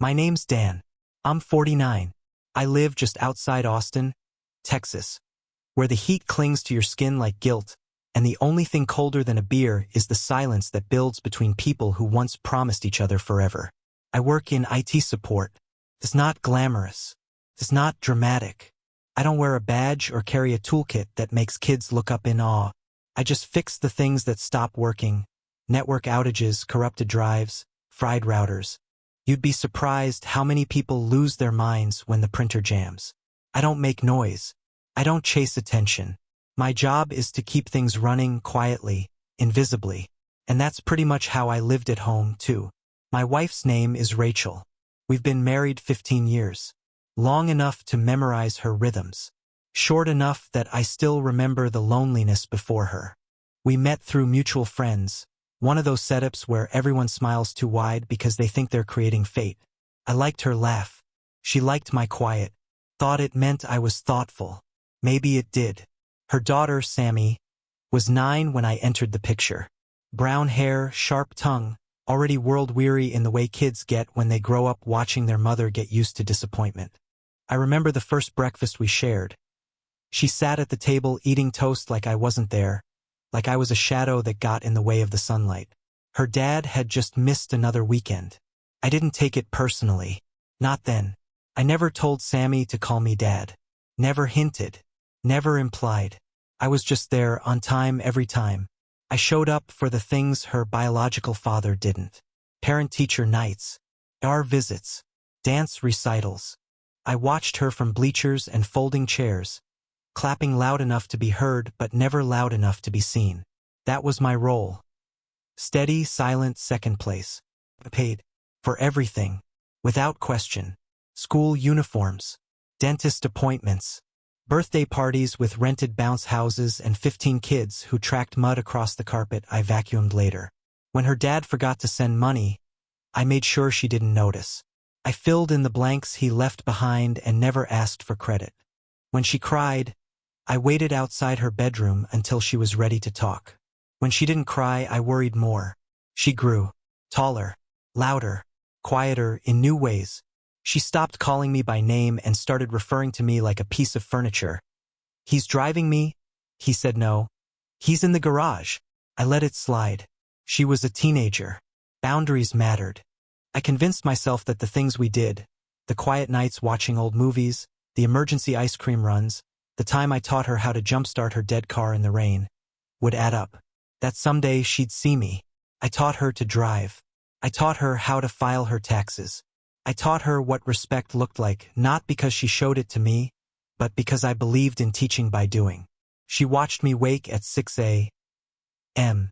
My name's Dan. I'm 49. I live just outside Austin, Texas, where the heat clings to your skin like guilt, and the only thing colder than a beer is the silence that builds between people who once promised each other forever. I work in IT support. It's not glamorous. It's not dramatic. I don't wear a badge or carry a toolkit that makes kids look up in awe. I just fix the things that stop working: network outages, corrupted drives, fried routers. You'd be surprised how many people lose their minds when the printer jams. I don't make noise. I don't chase attention. My job is to keep things running quietly, invisibly. And that's pretty much how I lived at home, too. My wife's name is Rachel. We've been married 15 years. Long enough to memorize her rhythms. Short enough that I still remember the loneliness before her. We met through mutual friends. One of those setups where everyone smiles too wide because they think they're creating fate. I liked her laugh. She liked my quiet. Thought it meant I was thoughtful. Maybe it did. Her daughter, Sammy, was 9 when I entered the picture. Brown hair, sharp tongue, already world-weary in the way kids get when they grow up watching their mother get used to disappointment. I remember the first breakfast we shared. She sat at the table eating toast like I wasn't there, like I was a shadow that got in the way of the sunlight. Her dad had just missed another weekend. I didn't take it personally. Not then. I never told Sammy to call me Dad. Never hinted. Never implied. I was just there, on time every time. I showed up for the things her biological father didn't. Parent-teacher nights. ER visits. Dance recitals. I watched her from bleachers and folding chairs, clapping loud enough to be heard but never loud enough to be seen. That was my role. Steady, silent, second place. Paid. For everything. Without question. School uniforms. Dentist appointments. Birthday parties with rented bounce houses and 15 kids who tracked mud across the carpet I vacuumed later. When her dad forgot to send money, I made sure she didn't notice. I filled in the blanks he left behind and never asked for credit. When she cried, I waited outside her bedroom until she was ready to talk. When she didn't cry, I worried more. She grew. Taller. Louder. Quieter in new ways. She stopped calling me by name and started referring to me like a piece of furniture. He's driving me? He said no. He's in the garage. I let it slide. She was a teenager. Boundaries mattered. I convinced myself that the things we did, the quiet nights watching old movies, the emergency ice cream runs, the time I taught her how to jumpstart her dead car in the rain, would add up. That someday she'd see me. I taught her to drive. I taught her how to file her taxes. I taught her what respect looked like, not because she showed it to me, but because I believed in teaching by doing. She watched me wake at 6 a.m.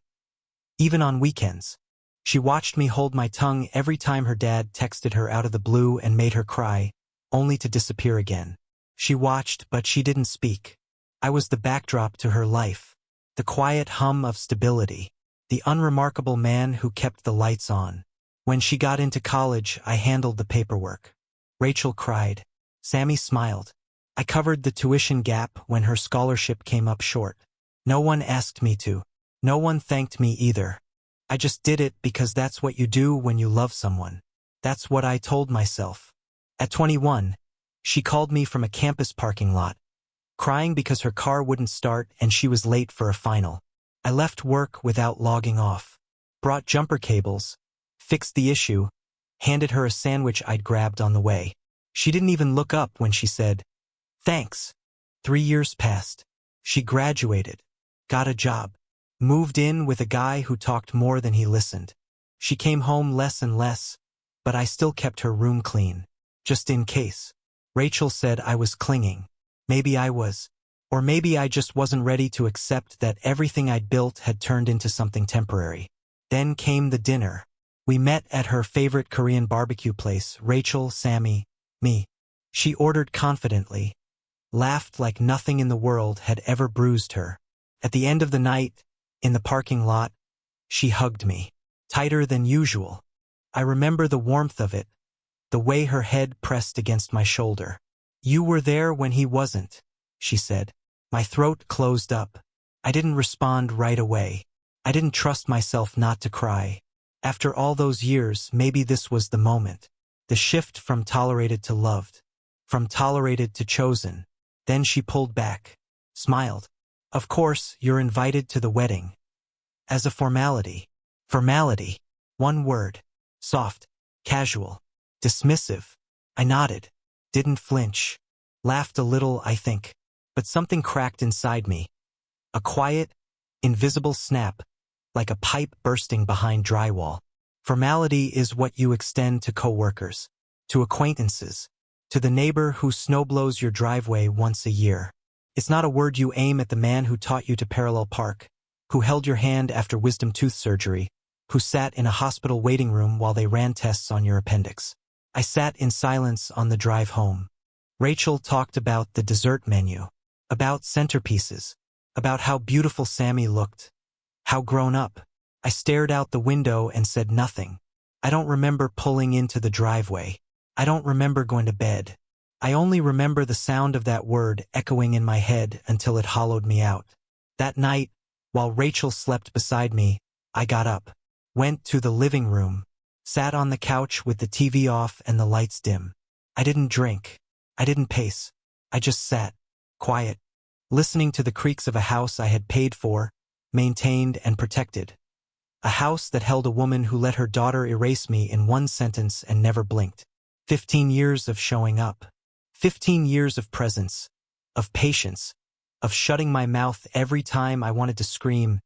Even on weekends. She watched me hold my tongue every time her dad texted her out of the blue and made her cry, only to disappear again. She watched, but she didn't speak. I was the backdrop to her life. The quiet hum of stability. The unremarkable man who kept the lights on. When she got into college, I handled the paperwork. Rachel cried. Sammy smiled. I covered the tuition gap when her scholarship came up short. No one asked me to. No one thanked me either. I just did it because that's what you do when you love someone. That's what I told myself. At 21, she called me from a campus parking lot, crying because her car wouldn't start and she was late for a final. I left work without logging off. Brought jumper cables. Fixed the issue, handed her a sandwich I'd grabbed on the way. She didn't even look up when she said, "Thanks." 3 years passed. She graduated, got a job, moved in with a guy who talked more than he listened. She came home less and less, but I still kept her room clean, just in case. Rachel said I was clinging. Maybe I was. Or maybe I just wasn't ready to accept that everything I'd built had turned into something temporary. Then came the dinner. We met at her favorite Korean barbecue place, Rachel, Sammy, me. She ordered confidently, laughed like nothing in the world had ever bruised her. At the end of the night, in the parking lot, she hugged me, tighter than usual. I remember the warmth of it, the way her head pressed against my shoulder. You were there when he wasn't, she said. My throat closed up. I didn't respond right away. I didn't trust myself not to cry. After all those years, maybe this was the moment. The shift from tolerated to loved. From tolerated to chosen. Then she pulled back. Smiled. Of course, you're invited to the wedding. As a formality. Formality. One word. Soft. Casual. Dismissive. I nodded. Didn't flinch. Laughed a little, I think. But something cracked inside me. A quiet, invisible snap, like a pipe bursting behind drywall. Formality is what you extend to coworkers, to acquaintances, to the neighbor who snowblows your driveway once a year. It's not a word you aim at the man who taught you to parallel park, who held your hand after wisdom tooth surgery, who sat in a hospital waiting room while they ran tests on your appendix. I sat in silence on the drive home. Rachel talked about the dessert menu, about centerpieces, about how beautiful Sammy looked, how grown up. I stared out the window and said nothing. I don't remember pulling into the driveway. I don't remember going to bed. I only remember the sound of that word echoing in my head until it hollowed me out. That night, while Rachel slept beside me, I got up, went to the living room, sat on the couch with the TV off and the lights dim. I didn't drink. I didn't pace. I just sat, quiet, listening to the creaks of a house I had paid for, maintained and protected. A house that held a woman who let her daughter erase me in one sentence and never blinked. 15 years of showing up. 15 years of presence, of patience, of shutting my mouth every time I wanted to scream.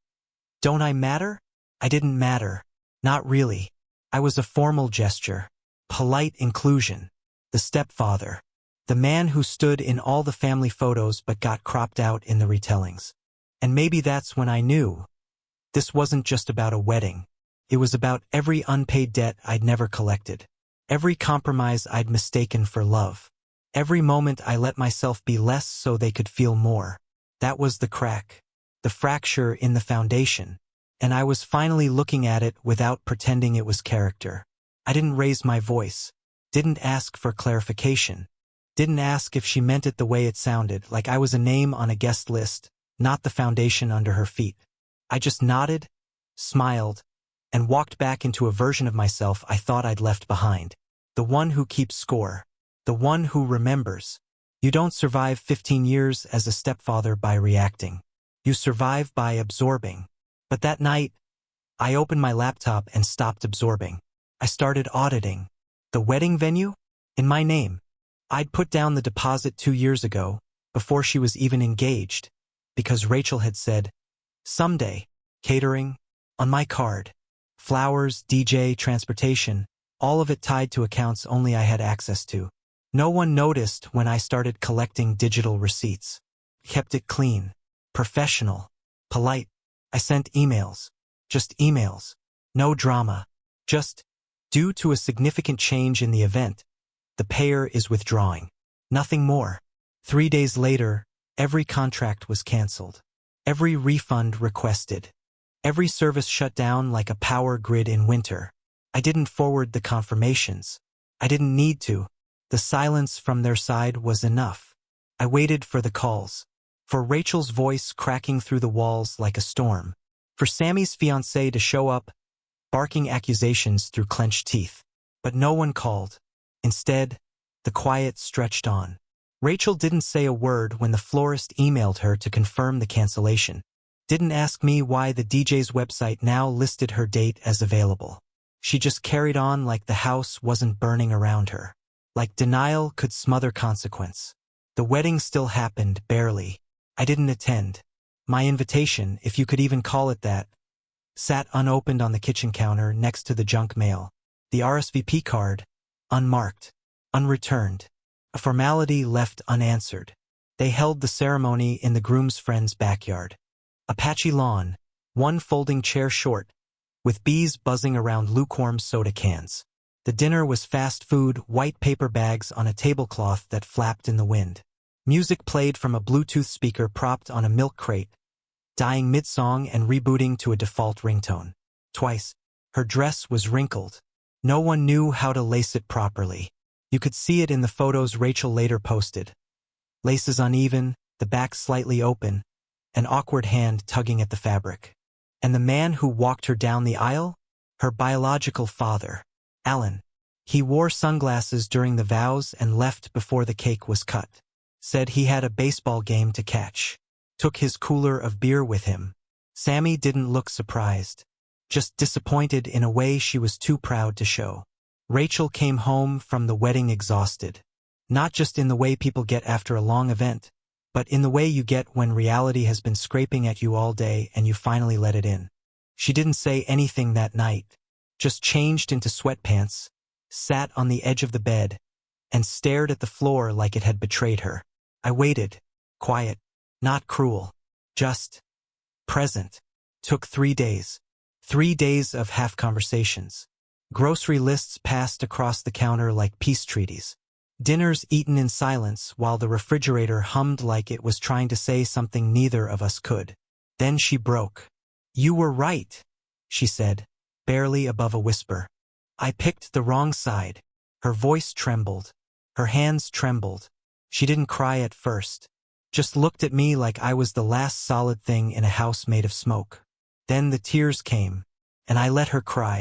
Don't I matter? I didn't matter. Not really. I was a formal gesture. Polite inclusion. The stepfather. The man who stood in all the family photos but got cropped out in the retellings. And maybe that's when I knew. This wasn't just about a wedding. It was about every unpaid debt I'd never collected. Every compromise I'd mistaken for love. Every moment I let myself be less so they could feel more. That was the crack. The fracture in the foundation. And I was finally looking at it without pretending it was character. I didn't raise my voice. Didn't ask for clarification. Didn't ask if she meant it the way it sounded, like I was a name on a guest list, not the foundation under her feet. I just nodded, smiled, and walked back into a version of myself I thought I'd left behind. The one who keeps score. The one who remembers. You don't survive 15 years as a stepfather by reacting. You survive by absorbing. But that night, I opened my laptop and stopped absorbing. I started auditing. The wedding venue? In my name. I'd put down the deposit 2 years ago, before she was even engaged, because Rachel had said, someday, catering, on my card. Flowers, DJ, transportation, all of it tied to accounts only I had access to. No one noticed when I started collecting digital receipts. Kept it clean, professional, polite. I sent emails. Just emails. No drama. Just, due to a significant change in the event, the payer is withdrawing. Nothing more. 3 days later, every contract was canceled. Every refund requested. Every service shut down like a power grid in winter. I didn't forward the confirmations. I didn't need to. The silence from their side was enough. I waited for the calls. For Rachel's voice cracking through the walls like a storm. For Sammy's fiancé to show up, barking accusations through clenched teeth. But no one called. Instead, the quiet stretched on. Rachel didn't say a word when the florist emailed her to confirm the cancellation. Didn't ask me why the DJ's website now listed her date as available. She just carried on like the house wasn't burning around her. Like denial could smother consequence. The wedding still happened, barely. I didn't attend. My invitation, if you could even call it that, sat unopened on the kitchen counter next to the junk mail. The RSVP card, unmarked, unreturned. A formality left unanswered. They held the ceremony in the groom's friend's backyard. A patchy lawn, one folding chair short, with bees buzzing around lukewarm soda cans. The dinner was fast food, white paper bags on a tablecloth that flapped in the wind. Music played from a Bluetooth speaker propped on a milk crate, dying mid-song and rebooting to a default ringtone. Twice, her dress was wrinkled. No one knew how to lace it properly. You could see it in the photos Rachel later posted. Laces uneven, the back slightly open, an awkward hand tugging at the fabric. And the man who walked her down the aisle? Her biological father, Alan. He wore sunglasses during the vows and left before the cake was cut. Said he had a baseball game to catch. Took his cooler of beer with him. Sammy didn't look surprised. Just disappointed in a way she was too proud to show. Rachel came home from the wedding exhausted. Not just in the way people get after a long event, but in the way you get when reality has been scraping at you all day and you finally let it in. She didn't say anything that night. Just changed into sweatpants, sat on the edge of the bed, and stared at the floor like it had betrayed her. I waited, quiet, not cruel, just present. Took 3 days. 3 days of half conversations. Grocery lists passed across the counter like peace treaties. Dinners eaten in silence while the refrigerator hummed like it was trying to say something neither of us could. Then she broke. "You were right," she said, barely above a whisper. I picked the wrong side. Her voice trembled. Her hands trembled. She didn't cry at first. Just looked at me like I was the last solid thing in a house made of smoke. Then the tears came, and I let her cry.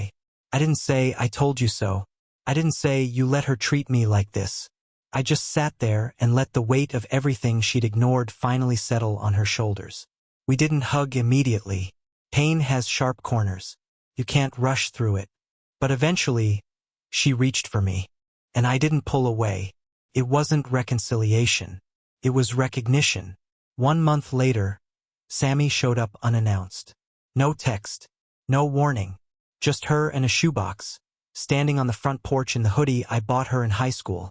I didn't say, "I told you so." I didn't say, "You let her treat me like this." I just sat there and let the weight of everything she'd ignored finally settle on her shoulders. We didn't hug immediately. Pain has sharp corners. You can't rush through it. But eventually, she reached for me. And I didn't pull away. It wasn't reconciliation. It was recognition. 1 month later, Sammy showed up unannounced. No text. No warning. Just her and a shoebox, standing on the front porch in the hoodie I bought her in high school.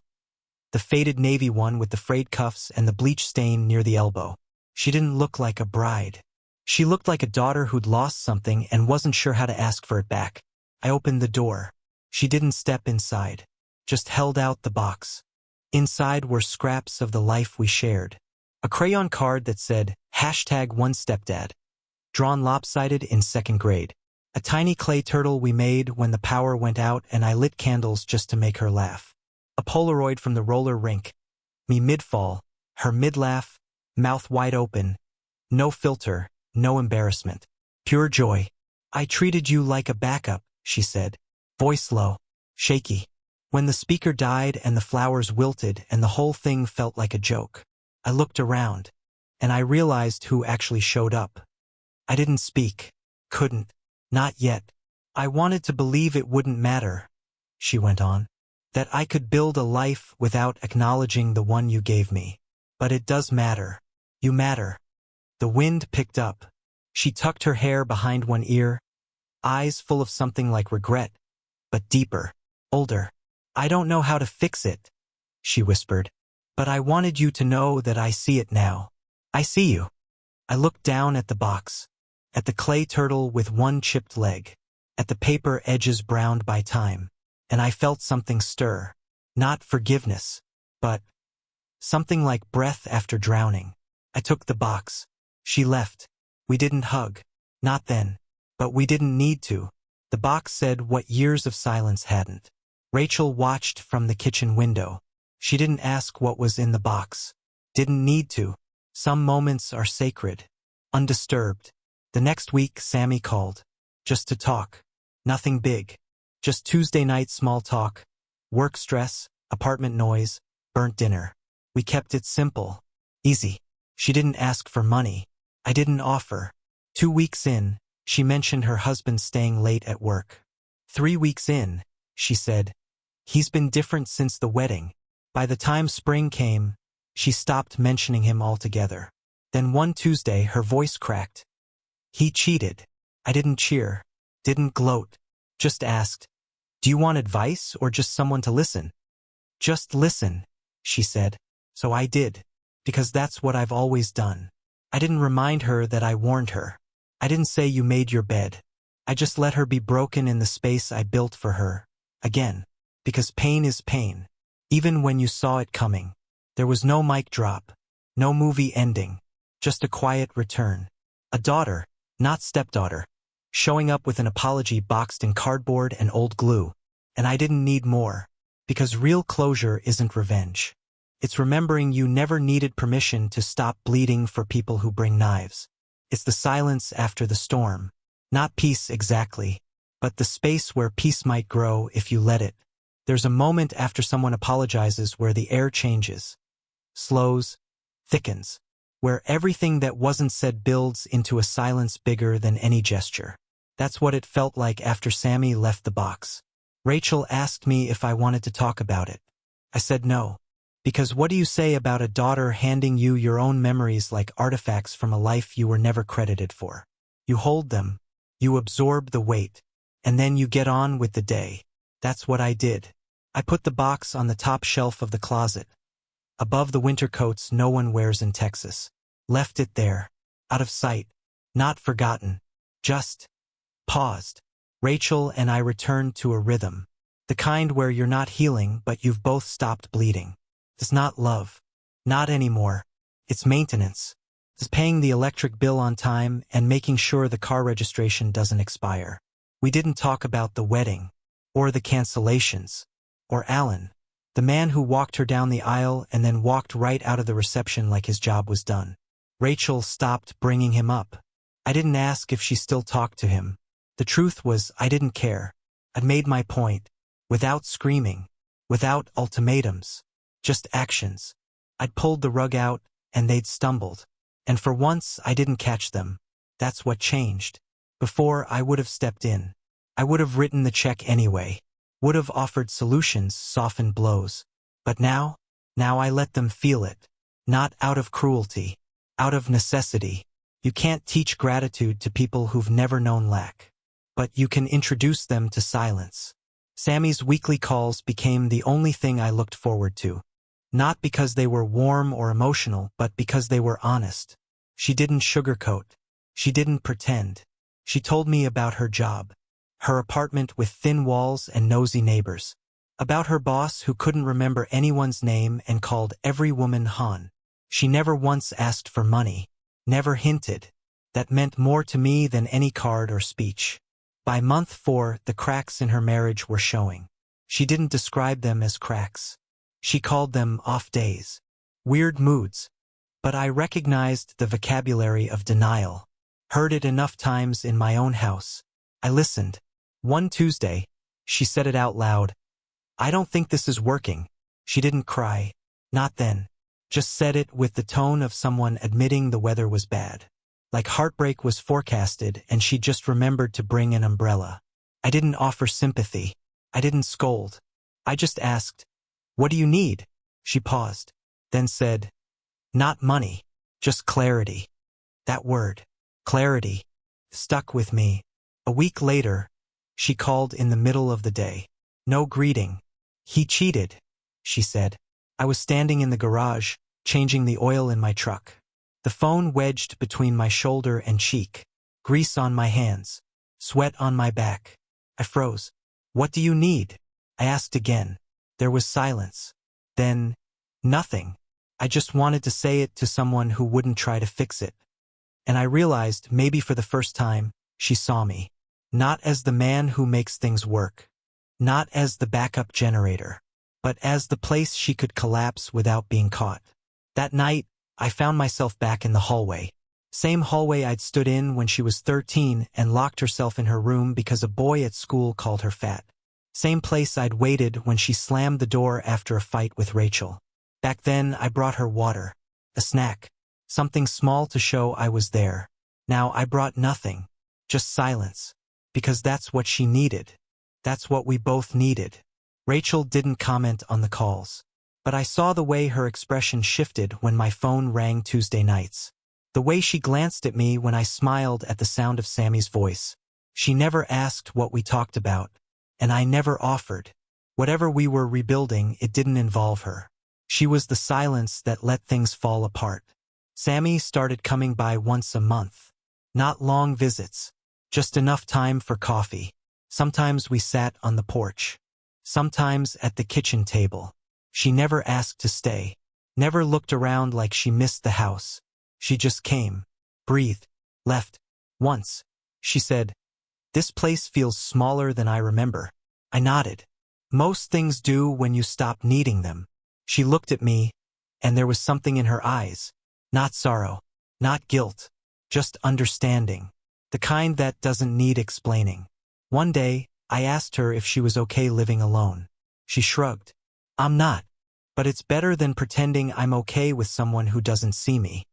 The faded navy one with the frayed cuffs and the bleach stain near the elbow. She didn't look like a bride. She looked like a daughter who'd lost something and wasn't sure how to ask for it back. I opened the door. She didn't step inside. Just held out the box. Inside were scraps of the life we shared. A crayon card that said, #OneStepdad. Drawn lopsided in 2nd grade. A tiny clay turtle we made when the power went out and I lit candles just to make her laugh. A Polaroid from the roller rink. Me mid-fall, her mid-laugh, mouth wide open. No filter, no embarrassment. Pure joy. "I treated you like a backup," she said. Voice low, shaky. When the speaker died and the flowers wilted and the whole thing felt like a joke. I looked around, and I realized who actually showed up. I didn't speak. Couldn't. Not yet. "I wanted to believe it wouldn't matter," she went on. "That I could build a life without acknowledging the one you gave me. But it does matter. You matter." The wind picked up. She tucked her hair behind one ear, eyes full of something like regret, but deeper, older. "I don't know how to fix it," she whispered. "But I wanted you to know that I see it now. I see you." I looked down at the box, at the clay turtle with one chipped leg, at the paper edges browned by time, and I felt something stir. Not forgiveness, but something like breath after drowning. I took the box. She left. We didn't hug. Not then. But we didn't need to. The box said what years of silence hadn't. Rachel watched from the kitchen window. She didn't ask what was in the box. Didn't need to. Some moments are sacred. Undisturbed. The next week, Sammy called. Just to talk. Nothing big. Just Tuesday night small talk. Work stress, apartment noise, burnt dinner. We kept it simple. Easy. She didn't ask for money. I didn't offer. 2 weeks in, she mentioned her husband staying late at work. 3 weeks in, she said, "He's been different since the wedding." By the time spring came, she stopped mentioning him altogether. Then one Tuesday, her voice cracked. "He cheated." I didn't cheer, didn't gloat, just asked, "Do you want advice or just someone to listen?" "Just listen," she said. So I did, because that's what I've always done. I didn't remind her that I warned her. I didn't say you made your bed. I just let her be broken in the space I built for her. Again, because pain is pain, even when you saw it coming. There was no mic drop, no movie ending, just a quiet return. A daughter, not stepdaughter, showing up with an apology boxed in cardboard and old glue. And I didn't need more, because real closure isn't revenge. It's remembering you never needed permission to stop bleeding for people who bring knives. It's the silence after the storm. Not peace exactly, but the space where peace might grow if you let it. There's a moment after someone apologizes where the air changes, slows, thickens, where everything that wasn't said builds into a silence bigger than any gesture. That's what it felt like after Sammy left the box. Rachel asked me if I wanted to talk about it. I said no. Because what do you say about a daughter handing you your own memories like artifacts from a life you were never credited for? You hold them, you absorb the weight, and then you get on with the day. That's what I did. I put the box on the top shelf of the closet, above the winter coats no one wears in Texas. Left it there, out of sight, not forgotten, just paused. Rachel and I returned to a rhythm, the kind where you're not healing but you've both stopped bleeding. It's not love. Not anymore. It's maintenance. It's paying the electric bill on time and making sure the car registration doesn't expire. We didn't talk about the wedding, or the cancellations, or Alan, the man who walked her down the aisle and then walked right out of the reception like his job was done. Rachel stopped bringing him up. I didn't ask if she still talked to him. The truth was I didn't care. I'd made my point, without screaming, without ultimatums. Just actions. I'd pulled the rug out, and they'd stumbled. And for once, I didn't catch them. That's what changed. Before, I would have stepped in. I would have written the check anyway. Would have offered solutions, softened blows. But now I let them feel it. Not out of cruelty. Out of necessity. You can't teach gratitude to people who've never known lack. But you can introduce them to silence. Sammy's weekly calls became the only thing I looked forward to. Not because they were warm or emotional, but because they were honest. She didn't sugarcoat. She didn't pretend. She told me about her job, her apartment with thin walls and nosy neighbors, about her boss who couldn't remember anyone's name and called every woman hon. She never once asked for money, never hinted. That meant more to me than any card or speech. By month 4, the cracks in her marriage were showing. She didn't describe them as cracks. She called them off days, weird moods. But I recognized the vocabulary of denial, heard it enough times in my own house. I listened. One Tuesday, she said it out loud. I don't think this is working. She didn't cry. Not then. Just said it with the tone of someone admitting the weather was bad. Like heartbreak was forecasted and she just remembered to bring an umbrella. I didn't offer sympathy. I didn't scold. I just asked, "What do you need?" She paused, then said, "Not money, just clarity." That word, clarity, stuck with me. A week later, she called in the middle of the day. No greeting. "He cheated," she said. I was standing in the garage, changing the oil in my truck. The phone wedged between my shoulder and cheek, grease on my hands, sweat on my back. I froze. "What do you need?" I asked again. There was silence. Then, nothing. I just wanted to say it to someone who wouldn't try to fix it. And I realized, maybe for the first time, she saw me. Not as the man who makes things work. Not as the backup generator. But as the place she could collapse without being caught. That night, I found myself back in the hallway. Same hallway I'd stood in when she was 13 and locked herself in her room because a boy at school called her fat. Same place I'd waited when she slammed the door after a fight with Rachel. Back then, I brought her water, a snack, something small to show I was there. Now I brought nothing, just silence, because that's what she needed. That's what we both needed. Rachel didn't comment on the calls, but I saw the way her expression shifted when my phone rang Tuesday nights. The way she glanced at me when I smiled at the sound of Sammy's voice. She never asked what we talked about. And I never offered. Whatever we were rebuilding, it didn't involve her. She was the silence that let things fall apart. Sammy started coming by once a month. Not long visits. Just enough time for coffee. Sometimes we sat on the porch. Sometimes at the kitchen table. She never asked to stay. Never looked around like she missed the house. She just came. Breathed. Left. Once. She said, "This place feels smaller than I remember." I nodded. Most things do when you stop needing them. She looked at me, and there was something in her eyes. Not sorrow, not guilt, just understanding. The kind that doesn't need explaining. One day, I asked her if she was okay living alone. She shrugged. I'm not. But it's better than pretending I'm okay with someone who doesn't see me.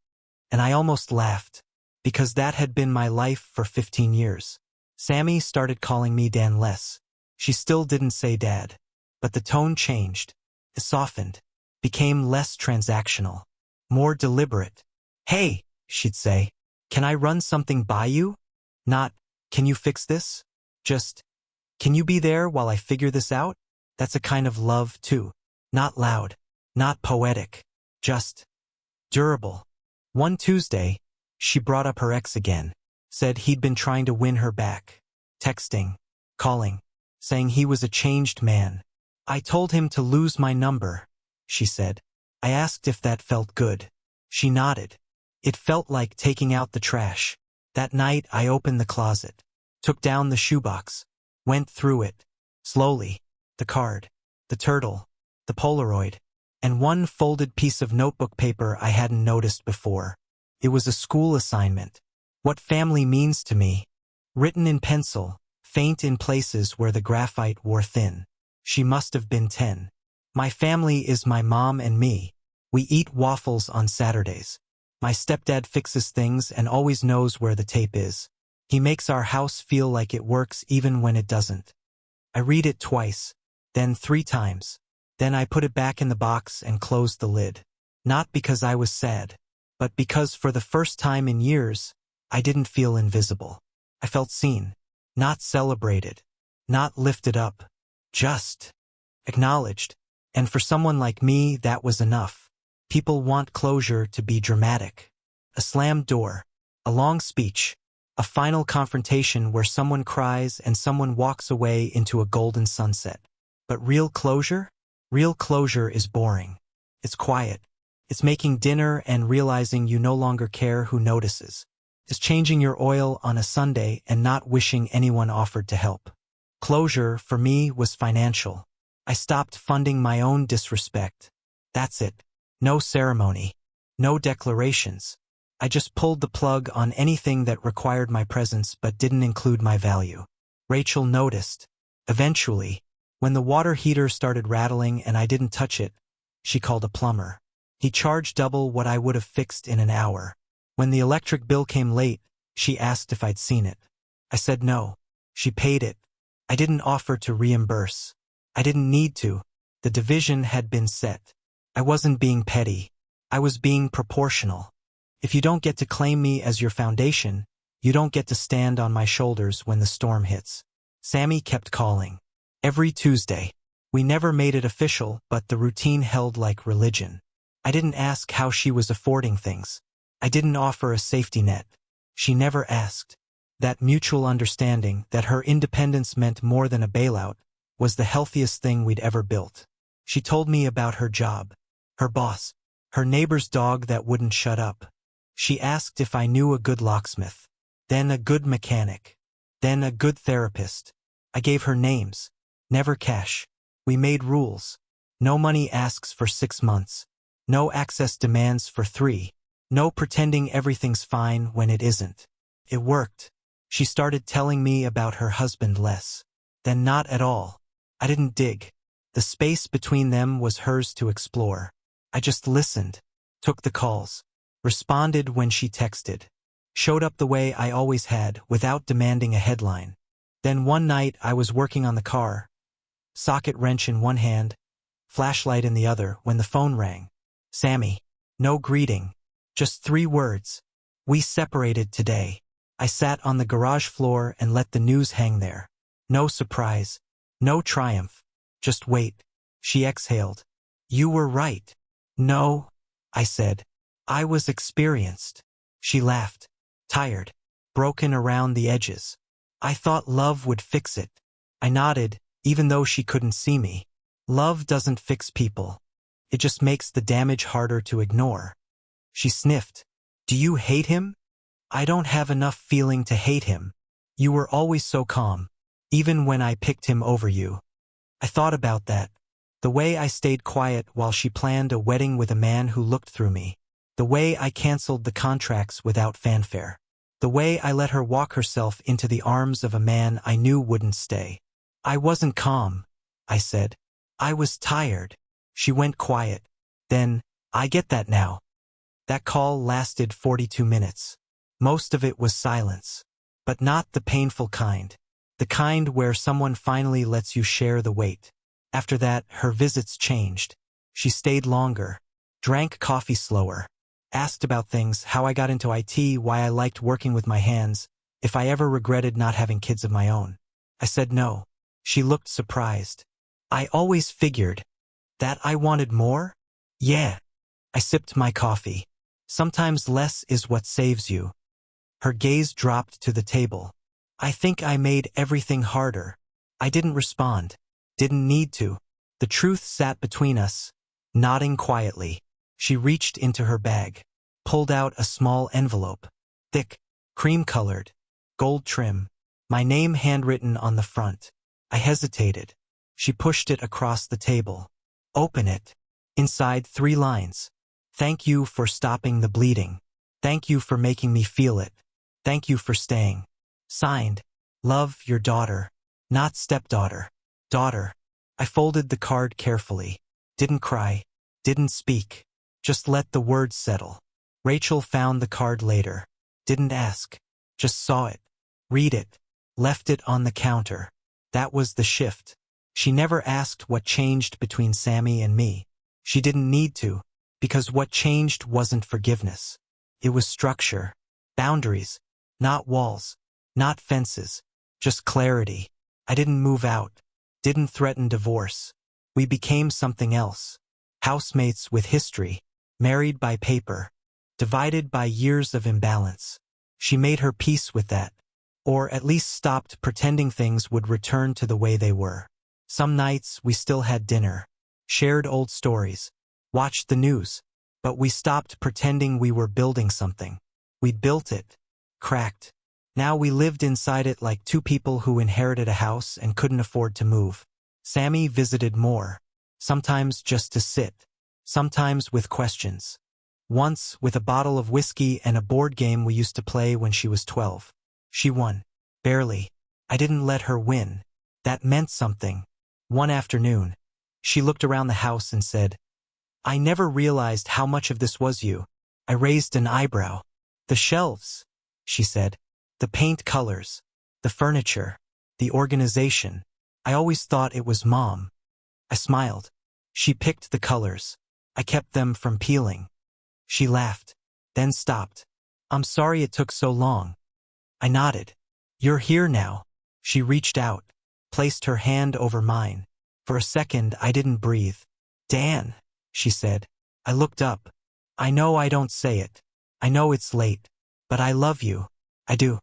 And I almost laughed, because that had been my life for 15 years. Sammy started calling me Dan less. She still didn't say Dad. But the tone changed. It softened. Became less transactional. More deliberate. Hey, she'd say. Can I run something by you? Not, can you fix this? Just, can you be there while I figure this out? That's a kind of love, too. Not loud. Not poetic. Just durable. One Tuesday, she brought up her ex again. Said he'd been trying to win her back. Texting. Calling. Saying he was a changed man. I told him to lose my number, she said. I asked if that felt good. She nodded. It felt like taking out the trash. That night I opened the closet. Took down the shoebox. Went through it. Slowly. The card. The turtle. The Polaroid. And one folded piece of notebook paper I hadn't noticed before. It was a school assignment. What family means to me. Written in pencil, faint in places where the graphite wore thin. She must have been 10. My family is my mom and me. We eat waffles on Saturdays. My stepdad fixes things and always knows where the tape is. He makes our house feel like it works even when it doesn't. I read it twice, then 3 times. Then I put it back in the box and closed the lid. Not because I was sad, but because for the first time in years, I didn't feel invisible. I felt seen, not celebrated, not lifted up, just acknowledged. And for someone like me, that was enough. People want closure to be dramatic. A slammed door, a long speech, a final confrontation where someone cries and someone walks away into a golden sunset. But real closure? Real closure is boring. It's quiet. It's making dinner and realizing you no longer care who notices. It's changing your oil on a Sunday and not wishing anyone offered to help. Closure, for me, was financial. I stopped funding my own disrespect. That's it. No ceremony. No declarations. I just pulled the plug on anything that required my presence but didn't include my value. Rachel noticed. Eventually, when the water heater started rattling and I didn't touch it, she called a plumber. He charged double what I would have fixed in an hour. When the electric bill came late, she asked if I'd seen it. I said no. She paid it. I didn't offer to reimburse. I didn't need to. The division had been set. I wasn't being petty. I was being proportional. If you don't get to claim me as your foundation, you don't get to stand on my shoulders when the storm hits. Sammy kept calling. Every Tuesday. We never made it official, but the routine held like religion. I didn't ask how she was affording things. I didn't offer a safety net. She never asked. That mutual understanding that her independence meant more than a bailout was the healthiest thing we'd ever built. She told me about her job, her boss, her neighbor's dog that wouldn't shut up. She asked if I knew a good locksmith, then a good mechanic, then a good therapist. I gave her names. Never cash. We made rules. No money asks for 6 months. No access demands for 3. No pretending everything's fine when it isn't. It worked. She started telling me about her husband less. Then not at all. I didn't dig. The space between them was hers to explore. I just listened, took the calls, responded when she texted, showed up the way I always had without demanding a headline. Then one night I was working on the car, socket wrench in one hand, flashlight in the other, when the phone rang. Sammy. No greeting. Just 3 words. We separated today. I sat on the garage floor and let the news hang there. No surprise. No triumph. Just wait. She exhaled. You were right. No, I said. I was experienced. She laughed. Tired. Broken around the edges. I thought love would fix it. I nodded, even though she couldn't see me. Love doesn't fix people. It just makes the damage harder to ignore. She sniffed. Do you hate him? I don't have enough feeling to hate him. You were always so calm, even when I picked him over you. I thought about that. The way I stayed quiet while she planned a wedding with a man who looked through me. The way I canceled the contracts without fanfare. The way I let her walk herself into the arms of a man I knew wouldn't stay. I wasn't calm, I said. I was tired. She went quiet. Then, I get that now. That call lasted 42 minutes. Most of it was silence. But not the painful kind. The kind where someone finally lets you share the weight. After that, her visits changed. She stayed longer. Drank coffee slower. Asked about things, how I got into IT, why I liked working with my hands, if I ever regretted not having kids of my own. I said no. She looked surprised. I always figured that I wanted more? Yeah. I sipped my coffee. Sometimes less is what saves you. Her gaze dropped to the table. I think I made everything harder. I didn't respond. Didn't need to. The truth sat between us, nodding quietly. She reached into her bag, pulled out a small envelope. Thick, cream-colored, gold trim. My name handwritten on the front. I hesitated. She pushed it across the table. Open it. Inside 3 lines. Thank you for stopping the bleeding. Thank you for making me feel it. Thank you for staying. Signed, Love, your daughter. Not stepdaughter. Daughter. I folded the card carefully. Didn't cry. Didn't speak. Just let the words settle. Rachel found the card later. Didn't ask. Just saw it. Read it. Left it on the counter. That was the shift. She never asked what changed between Sammy and me. She didn't need to, because what changed wasn't forgiveness. It was structure. Boundaries. Not walls. Not fences. Just clarity. I didn't move out. Didn't threaten divorce. We became something else. Housemates with history. Married by paper. Divided by years of imbalance. She made her peace with that. Or at least stopped pretending things would return to the way they were. Some nights we still had dinner. Shared old stories. Watched the news. But we stopped pretending we were building something. We'd built it. Cracked. Now we lived inside it like 2 people who inherited a house and couldn't afford to move. Sammy visited more. Sometimes just to sit. Sometimes with questions. Once with a bottle of whiskey and a board game we used to play when she was 12. She won. Barely. I didn't let her win. That meant something. One afternoon, she looked around the house and said, I never realized how much of this was you. I raised an eyebrow. The shelves, she said. The paint colors. The furniture. The organization. I always thought it was Mom. I smiled. She picked the colors. I kept them from peeling. She laughed. Then stopped. I'm sorry it took so long. I nodded. You're here now. She reached out. Placed her hand over mine. For a second I didn't breathe. Dan, she said. I looked up. I know I don't say it. I know it's late. But I love you. I do.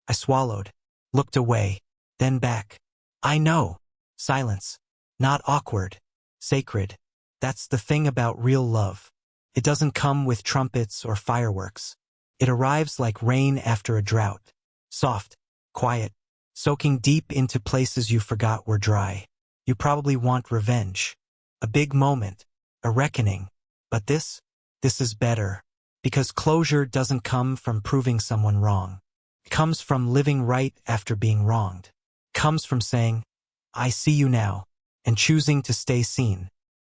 I swallowed. Looked away. Then back. I know. Silence. Not awkward. Sacred. That's the thing about real love. It doesn't come with trumpets or fireworks. It arrives like rain after a drought. Soft. Quiet. Soaking deep into places you forgot were dry. You probably want revenge. A big moment. A reckoning. But this is better. Because closure doesn't come from proving someone wrong. It comes from living right after being wronged. It comes from saying, I see you now, and choosing to stay seen.